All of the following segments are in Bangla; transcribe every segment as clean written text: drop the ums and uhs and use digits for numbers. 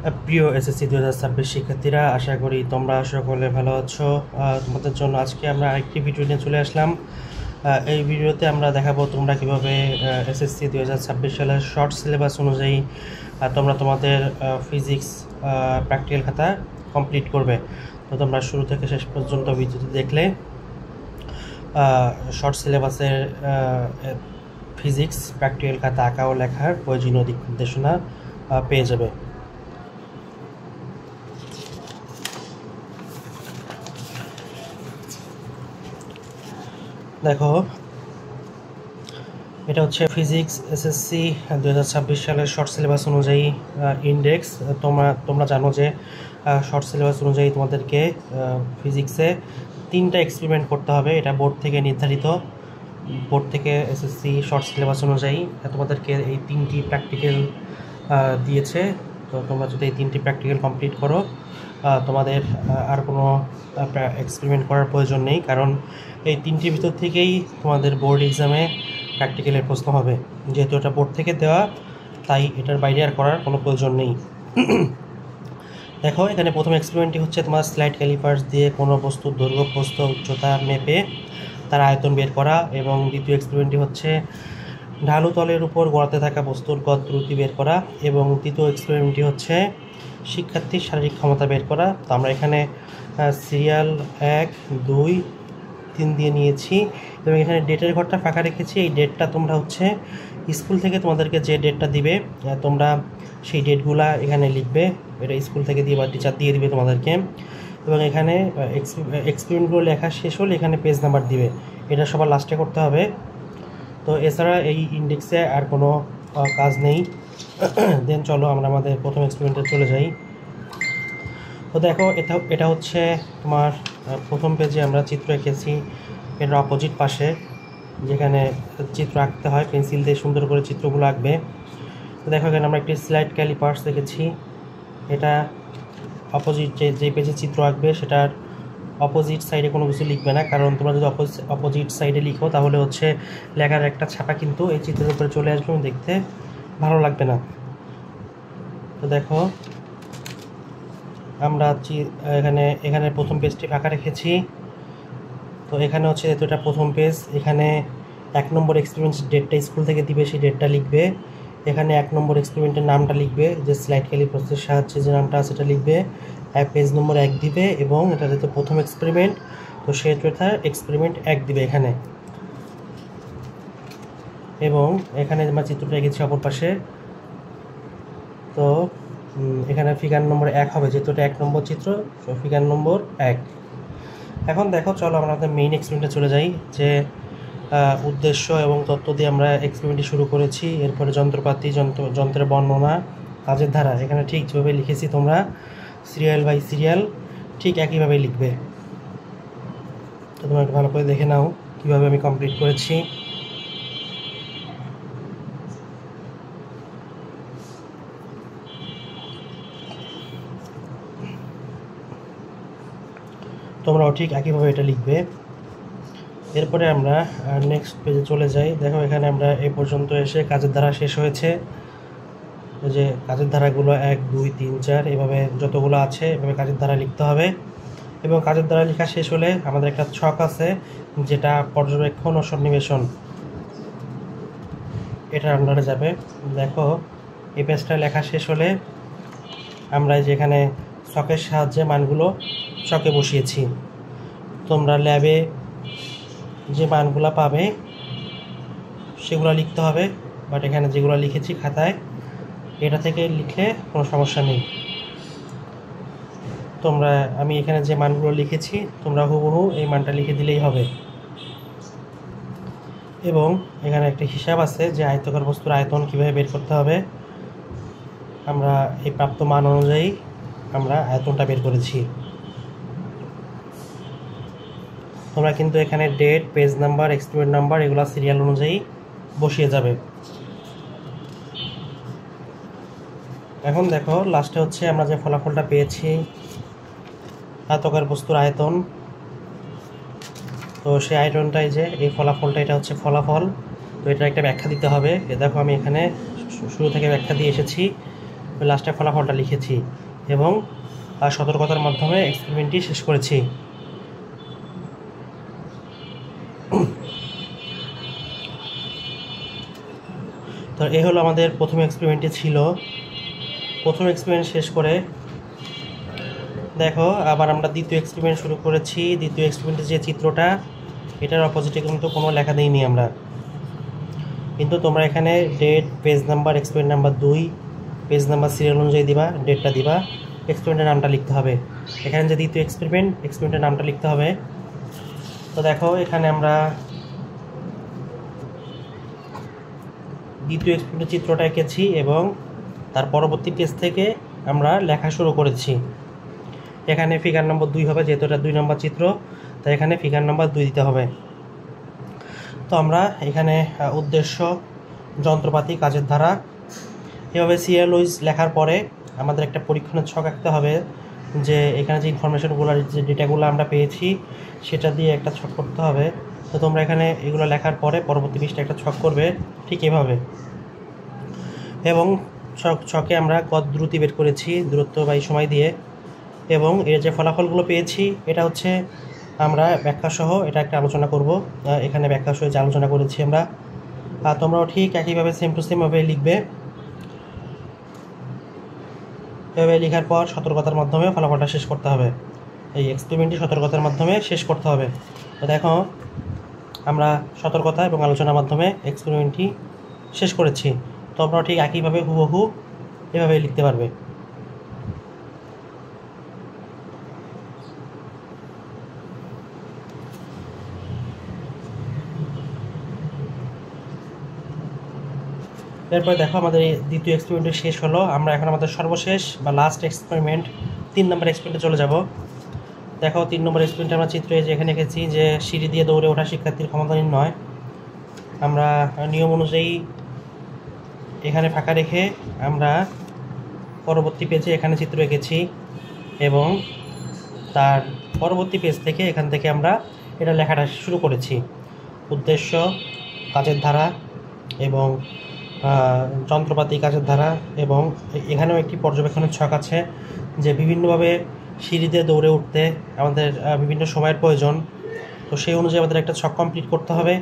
প্রিয় এসএসসি 2026 শিক্ষার্থীরা, আশা করি তোমরা সকলে ভালো আছো। তোমাদের জন্য আজকে আমরা আরেকটি ভিডিও নিয়ে চলে আসলাম। এই ভিডিওতে আমরা দেখাবো তোমরা কিভাবে এসএসসি 2026 সালের শর্ট সিলেবাস অনুযায়ী তোমরা তোমাদের ফিজিক্স প্র্যাকটিক্যাল খাতা কমপ্লিট করবে। তো তোমরা শুরু থেকে শেষ পর্যন্ত ভিডিওটি দেখলে শর্ট সিলেবাসের ফিজিক্স প্র্যাকটিক্যাল খাতা আঁকা ও লেখার প্রয়োজনীয় দিক নির্দেশনা পেয়ে যাবে। দেখো, এটা হচ্ছে ফিজিক্স এসএসসি 2026 সালের শর্ট সিলেবাস অনুযায়ী ইন্ডেক্স। তোমরা জানো যে শর্ট সিলেবাস অনুযায়ী তোমাদেরকে ফিজিক্সে 3টা এক্সপেরিমেন্ট করতে হবে। এটা বোর্ড থেকে নির্ধারিত। বোর্ড থেকে এসএসসি শর্ট সিলেবাস অনুযায়ী তোমাদেরকে এই 3টি প্র্যাকটিক্যাল দিয়েছে। তো তোমরা যদি এই 3টি প্র্যাকটিক্যাল কমপ্লিট করো, তোমাদের আর কোনো এক্সপেরিমেন্ট করার প্রয়োজন নেই, কারণ এই 3টির ভিতর থেকেই তোমাদের বোর্ড এক্সামে প্র্যাকটিক্যালের প্রশ্ন হবে। যেহেতু এটা বোর্ড থেকে দেওয়া, তাই এটার বাইরে আর করার কোনো প্রয়োজন নেই। দেখো, এখানে প্রথম এক্সপেরিমেন্টটি হচ্ছে তোমার স্লাইড ক্যালিপার্স দিয়ে কোনো বস্তুর দৈর্ঘ্য, প্রস্থ, উচ্চতা মেপে তার আয়তন বের করা, এবং দ্বিতীয় এক্সপেরিমেন্টটি হচ্ছে ঢালু তলের উপর গড়াতে থাকা বস্তুর গড় দ্রুতি বের করা, এবং তৃতীয় এক্সপেরিমেন্টটি হচ্ছে শিক্ষার্থীর শারীরিক ক্ষমতা বের করা। তো আমরা এখানে সিরিয়াল 1, 2, 3 দিয়ে নিয়েছি, এবং এখানে ডেটের ঘরটা ফাঁকা রেখেছি। এই ডেটটা তোমরা হচ্ছে স্কুল থেকে তোমাদেরকে যে ডেটটা দিবে, তোমরা সেই ডেটগুলা এখানে লিখবে। এটা স্কুল থেকে দিয়ে বা টিচার দিয়ে দিবে তোমাদেরকে, এবং এখানে এক্সপেরিমেন্টগুলো লেখা শেষ হলে এখানে পেজ নাম্বার দিবে। এটা সবার লাস্টে করতে হবে। তো এছাড়া এই ইন্ডেক্সে আর কোনো কাজ নেই। দেন চলো আমরা আমাদের প্রথম এক্সপেরিমেন্টে চলে যাই। তো দেখো, এটা হচ্ছে তোমার প্রথম পেজে আমরা চিত্র এঁকেছি। এটার অপোজিট পাশে যেখানে চিত্র আঁকতে হয়, পেন্সিল দিয়ে সুন্দর করে চিত্রগুলো আঁকবে। তো দেখো, এখানে আমরা একটি স্লাইড ক্যালিপার্স দেখেছি। এটা অপোজিট যে পেজে চিত্র আঁকবে সেটার অপোজিট সাইডে কোনো কিছু লিখবে না, কারণ তোমরা যদি অপোজিট সাইডে লিখো তাহলে হচ্ছে লেখার একটা ছাপা কিন্তু এই চিত্রের উপরে চলে আসবে এবং দেখতে ভালো লাগবে না। তো দেখো, আমরা এখানে প্রথম পেজটি ফাঁকা রেখেছি। তো এখানে হচ্ছে যেহেতু এটা প্রথম পেজ, এখানে 1 নম্বর এক্সপেরিমেন্ট ডেটটা স্কুল থেকে দিবে, সেই ডেটটা লিখবে। এখানে 1 নম্বর এক্সপেরিমেন্টের নামটা লিখবে, যে স্লাইড ক্যালিপার্সের সাহায্যে যে নামটা আছে সেটা লিখবে। পেজ নম্বর 1 দিবে, এবং এটা যেহেতু প্রথম এক্সপেরিমেন্ট, তো সেহেতু এক্সপেরিমেন্ট 1 দিবে এখানে। এবং এখানে আমরা চিত্রটা এঁকেছি অপর পাশে। তো এখানে ফিগার নম্বর 1 হবে, যেহেতু এটা 1 নম্বর চিত্র, তো ফিগার নম্বর 1। এখন দেখো, চলো আমরা আমাদের মেইন এক্সপেরিমেন্টে চলে যাই। যে উদ্দেশ্য এবং তত্ত্ব দিয়ে আমরা এক্সপেরিমেন্টটি শুরু করেছি। এরপরে যন্ত্রপাতি, যন্ত্রের বর্ণনা, কাজের ধারা, এখানে ঠিক যেভাবে লিখেছি তোমরা সিরিয়াল বাই সিরিয়াল ঠিক একইভাবে লিখবে। তো তোমরা একটু ভালো করে দেখে নাও কীভাবে আমি কমপ্লিট করেছি। তোমরাও ঠিক একইভাবে এটা লিখবে। এরপরে আমরা নেক্সট পেজে চলে যাই। দেখো, এখানে আমরা এই পর্যন্ত এসে কাজের ধারা শেষ হয়েছে। যে কাজের ধারাগুলো 1, 2, 3, 4 এভাবে যতগুলো আছে এভাবে কাজের ধারা লিখতে হবে। এবং কাজের ধারা লেখা শেষ হলে আমাদের একটা ছক আছে, যেটা পর্যবেক্ষণ ও সন্নিবেশন, এটার আন্ডারে যাবে। দেখো, এই পেজটা লেখা শেষ হলে আমরা যেখানে ছকের সাহায্যে মানগুলো ছকে বসিয়েছি। তোমরা ল্যাবে যে মানগুলো পাবে সেগুলো লিখতে হবে, বাট এখানে যেগুলো লিখেছি খাতায়, এটা থেকে লিখলে কোনো সমস্যা নেই। আমি এখানে যে মানগুলো লিখেছি তোমরা হুবহু এই মানটা লিখে দিলেই হবে। এবং এখানে একটা হিসাব আছে যে আয়তকার বস্তুর আয়তন কীভাবে বের করতে হবে। আমরা এই প্রাপ্ত মান অনুযায়ী আমরা আয়তনটা বের করেছি। তোমরা কিন্তু এখানে date, page number, experiment number এগুলো সিরিয়াল অনুযায়ী বসিয়ে যাবে। এখন দেখো, লাস্টে হচ্ছে আমরা যে ফলাফলটা পেয়েছি, আয়তকার বস্তুর আয়তন। তো সেই আয়তনটাই যে এই ফলাফলটা, এটা হচ্ছে ফলাফল। তো এটা একটা ব্যাখ্যা দিতে হবে। দেখো, আমি এখানে শুরু থেকে ব্যাখ্যা দিয়ে এসেছি। লাস্টে ফলাফলটা লিখেছি এবং সতর্কতার মাধ্যমে এক্সপেরিমেন্টটি শেষ করেছি। তো এই হলো আমাদের প্রথম এক্সপেরিমেন্টটি ছিল। প্রথম এক্সপেরিমেন্ট শেষ করে দেখো আবার আমরা দ্বিতীয় এক্সপেরিমেন্ট শুরু করেছি। দ্বিতীয় এক্সপেরিমেন্টের যে চিত্রটা, এটার অপোজিটে কিন্তু কোনো লেখা দিইনি আমরা, কিন্তু তোমরা এখানে date, page number, experiment number 2, page number serial অনুযায়ী দিবা, ডেটটা দিবা, এক্সপেরিমেন্টের নামটা লিখতে হবে। এখানে যে দ্বিতীয় এক্সপেরিমেন্টের নামটা লিখতে হবে। তো দেখো এখানে আমরা দ্বিতীয় এক্সপেরিমেন্টের চিত্রটা এঁকেছি এবং তার পরবর্তী পেজ থেকে আমরা লেখা শুরু করেছি। এখানে ফিগার নম্বর 2 হবে, যেহেতু এটা 2 নম্বর চিত্র, তাই এখানে ফিগার নম্বর 2 দিতে হবে। তো আমরা এখানে উদ্দেশ্য, যন্ত্রপাতি, কাজের ধারা, এভাবে সিরিয়াল ওয়াইজ লেখার পরে আমাদের একটা পরীক্ষণের ছক আঁকতে হবে, যে এখানে যে ইনফরমেশনগুলো, যে ডেটাগুলো আমরা পেয়েছি সেটা দিয়ে একটা ছক করতে হবে। তো তোমরা এখানে এগুলো লেখার পরে পরবর্তী পৃষ্ঠায় একটা ছক করবে ঠিক এভাবে, এবং ছকে আমরা কত দ্রুতি বের করেছি, দূরত্ব বা সময় দিয়ে, এবং এর যে ফলাফলগুলো পেয়েছি এটা হচ্ছে আমরা ব্যাখ্যাসহ এটা একটা আলোচনা করব। এখানে ব্যাখ্যাসহ যে আলোচনা করেছি আমরা, তোমরাও ঠিক একইভাবে সেম টু সেমভাবে লিখবে। এভাবে লেখার পর সতর্কতার মাধ্যমে ফলাফলটা শেষ করতে হবে। এই এক্সপেরিমেন্টটি সতর্কতার মাধ্যমে শেষ করতে হবে। তো দেখো আমরা সতর্কতা এবং আলোচনার মাধ্যমে এক্সপেরিমেন্টটি শেষ করেছি। তোমরাও ঠিক একইভাবে হুবহু এভাবে লিখতে পারবে। এরপরে দেখো আমাদের দ্বিতীয় এক্সপেরিমেন্ট শেষ হলো। আমরা এখন আমাদের সর্বশেষ বা লাস্ট এক্সপেরিমেন্ট 3 নম্বর এক্সপেরিমেন্টে চলে যাব। দেখো 3 নম্বর এক্সপেরিমেন্টে আমরা চিত্রে যে এখানে এঁকেছি যে সিঁড়ি দিয়ে দৌড়ে ওঠা শিক্ষার্থীর ক্ষমতা নির্ণয়। আমরা নিয়ম অনুযায়ী এখানে ফাঁকা রেখে আমরা পরবর্তী পেজে এখানে চিত্র এঁকেছি এবং তার পরবর্তী পেজ থেকে এখান থেকে আমরা এটা লেখাটা শুরু করেছি। উদ্দেশ্য, কাজের ধারা এবং যন্ত্রপাতি, কাজের ধারা, এবং এখানেও একটি পর্যবেক্ষণের ছক আছে যে বিভিন্নভাবে সিঁড়িতে দৌড়ে উঠতে আমাদের বিভিন্ন সময়ের প্রয়োজন। তো সেই অনুযায়ী আমাদের একটা ছক কমপ্লিট করতে হবে।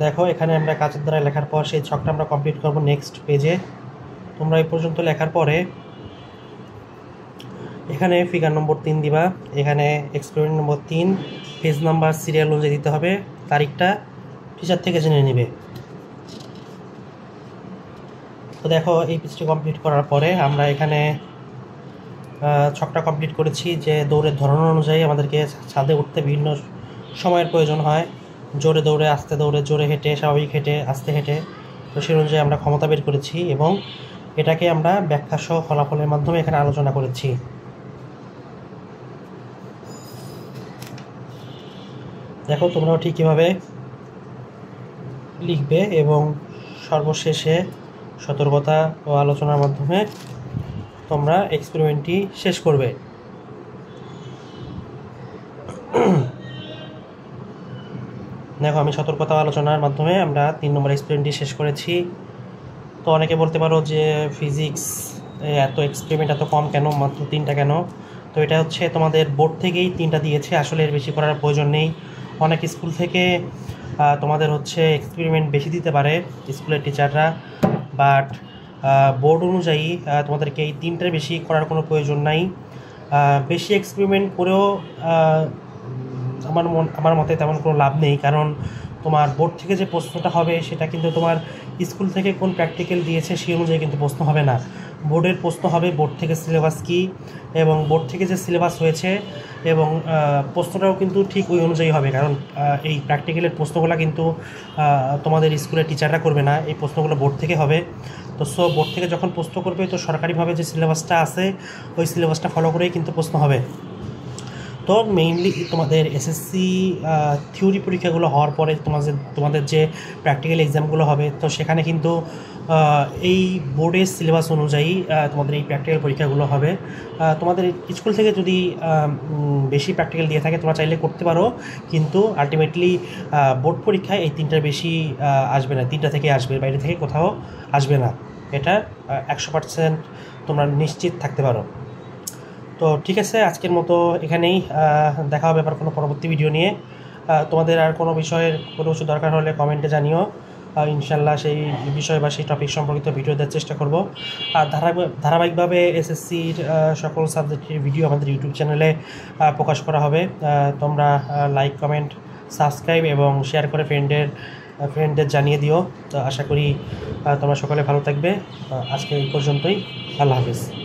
দেখো এখানে আমরা কাজের ধারা লেখার পর সেই ছকটা আমরা কমপ্লিট করব নেক্সট পেজে। তোমরা এই পর্যন্ত লেখার পরে এখানে ফিগার নম্বর 3 দিবা, এখানে এক্সপেরিমেন্ট নম্বর 3, পেজ নাম্বার সিরিয়াল অনুযায়ী দিতে হবে, তারিখটা টিচার থেকে জেনে নেবে। তো দেখো এই পেজটি কমপ্লিট করার পরে আমরা এখানে ছকটা কমপ্লিট করেছি যে দৌড়ের ধরন অনুযায়ী আমাদেরকে ছাদে উঠতে বিভিন্ন সময়ের প্রয়োজন হয়, জোরে দৌড়ে, আস্তে দৌড়ে, জোরে হেঁটে, স্বাভাবিক হেঁটে, আস্তে হেঁটে। তো সেই অনুযায়ী আমরা ক্ষমতা বের করেছি এবং এটাকে আমরা ব্যাখ্যাসহ ফলাফলের মাধ্যমে এখানে আলোচনা করেছি। দেখো তোমরাও ঠিক কীভাবে লিখবে এবং সর্বশেষে সতর্কতা ও আলোচনার মাধ্যমে তোমরা এক্সপেরিমেন্টটি শেষ করবে। দেখো আমি সতর্কতা আলোচনার মাধ্যমে আমরা 3 নম্বর এক্সপেরিমেন্টটি শেষ করেছি। তো অনেকে বলতে পারো যে ফিজিক্স এত এক্সপেরিমেন্ট এত কম কেন, মাত্র 3টা কেন? তো এটা হচ্ছে তোমাদের বোর্ড থেকেই 3টা দিয়েছে, আসলে এর বেশি করার প্রয়োজন নেই। অনেক স্কুল থেকে তোমাদের হচ্ছে এক্সপেরিমেন্ট বেশি দিতে পারে স্কুলের টিচাররা, বাট বোর্ড অনুযায়ী তোমাদেরকে এই 3টার বেশি করার কোনো প্রয়োজন নাই। বেশি এক্সপেরিমেন্ট করেও আমার মতে তেমন কোনো লাভ নেই, কারণ তোমার বোর্ড থেকে যে প্রশ্নটা হবে সেটা কিন্তু তোমার স্কুল থেকে কোন প্র্যাকটিক্যাল দিয়েছে সেই অনুযায়ী কিন্তু প্রশ্ন হবে না। বোর্ডের প্রশ্ন হবে বোর্ড থেকে সিলেবাস কী, এবং বোর্ড থেকে যে সিলেবাস হয়েছে এবং প্রশ্নটাও কিন্তু ঠিক ওই অনুযায়ী হবে, কারণ এই প্র্যাকটিক্যালের প্রশ্নগুলো কিন্তু তোমাদের স্কুলের টিচাররা করবে না, এই প্রশ্নগুলো বোর্ড থেকে হবে। তো বোর্ড থেকে যখন প্রশ্ন করবে তো সরকারিভাবে যে সিলেবাসটা আছে ওই সিলেবাসটা ফলো করেই কিন্তু প্রশ্ন হবে। তো মেইনলি তোমাদের এসএসসি থিওরি পরীক্ষাগুলো হওয়ার পরে তোমাদের যে প্র্যাকটিক্যাল এক্সামগুলো হবে, তো সেখানে কিন্তু এই বোর্ডের সিলেবাস অনুযায়ী তোমাদের এই প্র্যাকটিক্যাল পরীক্ষাগুলো হবে। তোমাদের স্কুল থেকে যদি বেশি প্র্যাকটিক্যাল দিয়ে থাকে তোমরা চাইলে করতে পারো, কিন্তু আলটিমেটলি বোর্ড পরীক্ষায় এই 3টার বেশি আসবে না, 3টা থেকে আসবে, বাইরে থেকে কোথাও আসবে না। এটা 100% তোমরা নিশ্চিত থাকতে পারো। তো ঠিক আছে, আজকের মতো এখানেই। দেখা হবে আবার কোনো পরবর্তী ভিডিও নিয়ে। তোমাদের আর কোনো বিষয়ের কোনো কিছু দরকার হলে কমেন্টে জানিও। ইনশাল্লাহ সেই বিষয় বা সেই টপিক সম্পর্কিত ভিডিও দেওয়ার চেষ্টা করব। আর ধারাবাহিকভাবে এসএসসির সকল সাবজেক্টের ভিডিও আমাদের ইউটিউব চ্যানেলে প্রকাশ করা হবে। তোমরা লাইক, কমেন্ট, সাবস্ক্রাইব এবং শেয়ার করে ফ্রেন্ডদের জানিয়ে দিও। তো আশা করি তোমরা সকলে ভালো থাকবে। আজকে এই পর্যন্তই। আল্লাহ হাফিজ।